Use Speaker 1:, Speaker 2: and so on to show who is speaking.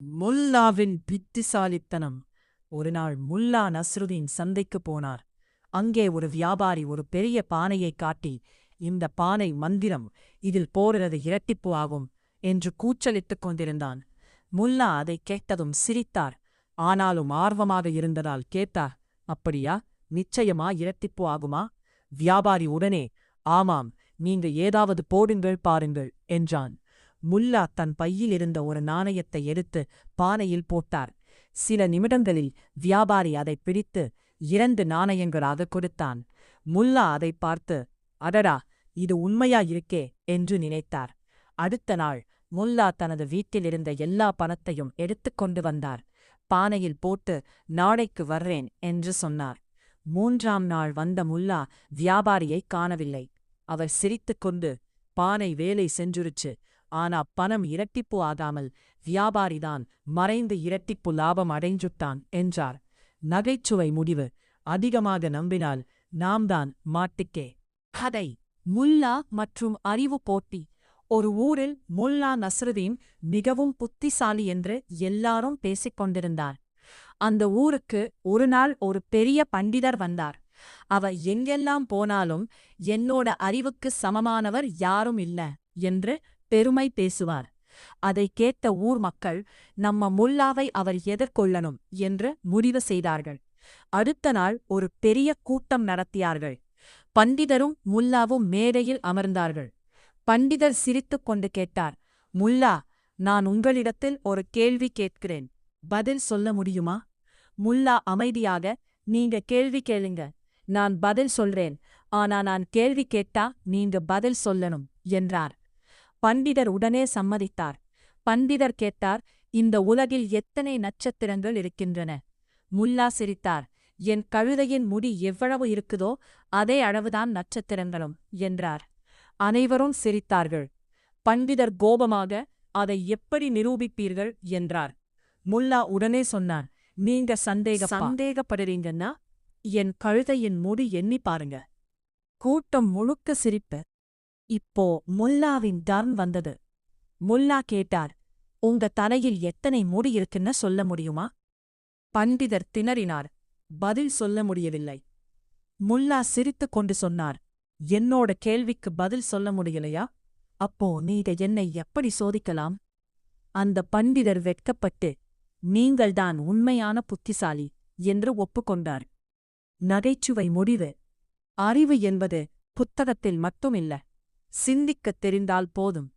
Speaker 1: முல்லாவின் புத்திசாலித்தனம். ஒருநாள் முல்லா நஸ்ருதீன் சந்தைக்குப் போனார். அங்கே ஒரு வியாபாரி ஒரு பெரிய பானையைக் காட்டி, இந்த பானை மந்திரம், இதில் போடுறது இரட்டிப்பு ஆகும் என்று கூச்சலிட்டுக் கொண்டிருந்தான். முல்லா அதைக் கேட்டதும் சிரித்தார். ஆனாலும் ஆர்வமாக இருந்ததால் கேட்டார், அப்படியா? நிச்சயமா இரட்டிப்பு ஆகுமா? வியாபாரி உடனே, ஆமாம், நீங்க ஏதாவது போடுங்கள் பாருங்கள் என்றான். முல்லா தன் பையில் இருந்த ஒரு நாணயத்தை எடுத்து பானையில் போட்டார். சில நிமிடங்களில் வியாபாரி அதைப் பிடித்து 2 நாணயங்களாக கொடுத்தான். முல்லா அதைப் பார்த்து, அடடா, இது உண்மையா இருக்கே என்று நினைத்தார். அடுத்த நாள் முல்லா தனது வீட்டிலிருந்த எல்லா பணத்தையும் எடுத்துக்கொண்டு வந்தார். பானையில் போட்டு நாளைக்கு வர்றேன் என்று சொன்னார். 3ஆம் நாள் வந்த முல்லா வியாபாரியைக் காணவில்லை. அவர் சிரித்துக்கொண்டு, பானை வேலை செஞ்சுருச்சு, ஆனா பணம் இரட்டிப்பு ஆகாமல் வியாபாரிதான் மறைந்து இரட்டிப்பு லாபம் அடைஞ்சுட்டான் என்றார். நகைச்சுவை முடிவு. அதிகமாக நம்பினால் நாம்தான் மாட்டிக்கே. கதை: முல்லா மற்றும் அறிவு போட்டி. ஒரு ஊரில் முல்லா நஸ்ருதீன் மிகவும் புத்திசாலி என்று எல்லாரும் பேசிக் கொண்டிருந்தார். அந்த ஊருக்கு ஒருநாள் ஒரு பெரிய பண்டிதர் வந்தார். அவர் எங்கெல்லாம் போனாலும் என்னோட அறிவுக்கு சமமானவர் யாரும் இல்ல என்று பெருமை பேசுவார். அதை கேட்ட ஊர் மக்கள் நம்ம முல்லாவை அவர் எதிர்கொள்ளணும் என்று முடிவு செய்தார்கள். அடுத்த நாள் ஒரு பெரிய கூட்டம் நடத்தியார்கள். பண்டிதரும் முல்லாவும் மேடையில் அமர்ந்தார்கள். பண்டிதர் சிரித்துக் கொண்டு கேட்டார், முல்லா, நான் உங்களிடத்தில் ஒரு கேள்வி கேட்கிறேன், பதில் சொல்ல முடியுமா? முல்லா அமைதியாக, நீங்க கேள்வி கேளுங்க, நான் பதில் சொல்றேன், ஆனா நான் கேள்வி கேட்டா நீங்க பதில் சொல்லணும் என்றார். பண்டிதர் உடனே சம்மதித்தார். பண்டிதர் கேட்டார், இந்த உலகில் எத்தனை நட்சத்திரங்கள் இருக்கின்றன? முல்லா சிரித்தார். என் கழுதையின் முடி எவ்வளவு இருக்குதோ அதே அளவுதான் நட்சத்திரங்களும் என்றார். அனைவரும் சிரித்தார்கள். பண்டிதர் கோபமாக, அதை எப்படி நிரூபிப்பீர்கள் என்றார். முல்லா உடனே சொன்னார், நீங்க சந்தேகப்படுறீங்கன்னா என் கழுதையின் முடி எண்ணி பாருங்க. கூட்டம் முழுக்க சிரிப்பு. இப்போ முல்லாவின் டர்ன் வந்தது. முல்லா கேட்டார், உங்க தலையில் எத்தனை முடி இருக்குன்னு சொல்ல முடியுமா? பண்டிதர் திணறினார். பதில் சொல்ல முடியவில்லை. முல்லா சிரித்துக் கொண்டு சொன்னார், என்னோட கேள்விக்கு பதில் சொல்ல முடியலையா? அப்போ நீங்க என்னை எப்படி சோதிக்கலாம்? அந்த பண்டிதர் வெட்கப்பட்டு, நீங்கள்தான் உண்மையான புத்திசாலி என்று ஒப்புக்கொண்டார். நகைச்சுவை முடிவு. அறிவு என்பது புத்தகத்தில் மட்டுமில்ல, சிந்திக்கத் தெரிந்தால் போதும்.